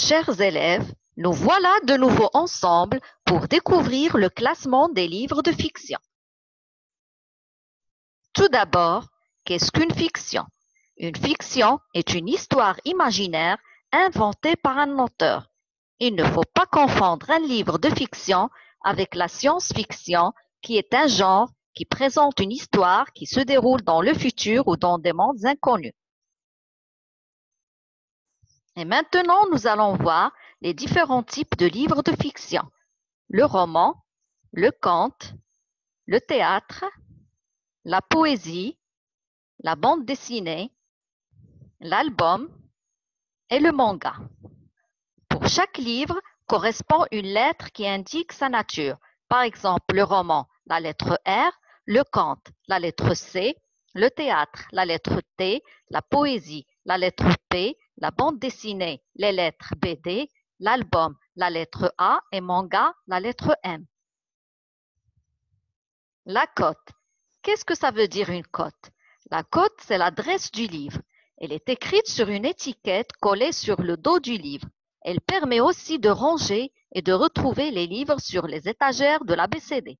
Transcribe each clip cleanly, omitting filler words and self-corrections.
Chers élèves, nous voilà de nouveau ensemble pour découvrir le classement des livres de fiction. Tout d'abord, qu'est-ce qu'une fiction? Une fiction est une histoire imaginaire inventée par un auteur. Il ne faut pas confondre un livre de fiction avec la science-fiction, qui est un genre qui présente une histoire qui se déroule dans le futur ou dans des mondes inconnus. Et maintenant, nous allons voir les différents types de livres de fiction. Le roman, le conte, le théâtre, la poésie, la bande dessinée, l'album et le manga. Pour chaque livre correspond une lettre qui indique sa nature. Par exemple, le roman, la lettre R, le conte, la lettre C, le théâtre, la lettre T, la poésie, la lettre P, la bande dessinée, les lettres BD, l'album, la lettre A et manga, la lettre M. La cote. Qu'est-ce que ça veut dire une cote? La cote, c'est l'adresse du livre. Elle est écrite sur une étiquette collée sur le dos du livre. Elle permet aussi de ranger et de retrouver les livres sur les étagères de l'ABCD.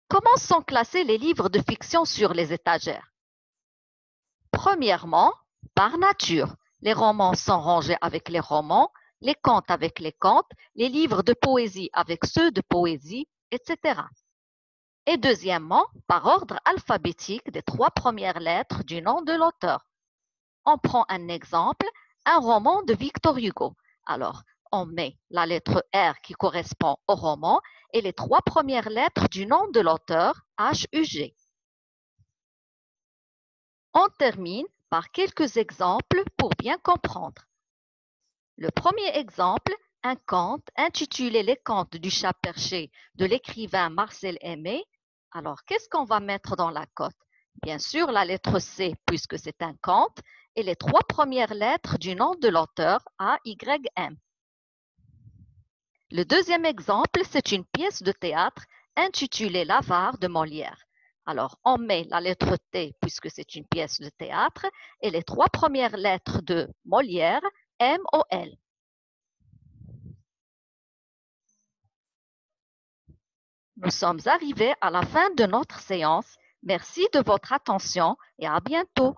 Comment sont classés les livres de fiction sur les étagères? Premièrement, par nature. Les romans sont rangés avec les romans, les contes avec les contes, les livres de poésie avec ceux de poésie, etc. Et deuxièmement, par ordre alphabétique des 3 premières lettres du nom de l'auteur. On prend un exemple, un roman de Victor Hugo. Alors, on met la lettre R qui correspond au roman et les 3 premières lettres du nom de l'auteur, H-U-G. On termine par quelques exemples pour bien comprendre. Le premier exemple, un conte intitulé Les contes du chat perché de l'écrivain Marcel Aimé. Alors, qu'est-ce qu'on va mettre dans la cote? Bien sûr, la lettre C, puisque c'est un conte, et les 3 premières lettres du nom de l'auteur, A-Y-M. Le deuxième exemple, c'est une pièce de théâtre intitulée L'Avare de Molière. Alors, on met la lettre T, puisque c'est une pièce de théâtre, et les 3 premières lettres de Molière, M-O-L. Nous sommes arrivés à la fin de notre séance. Merci de votre attention et à bientôt.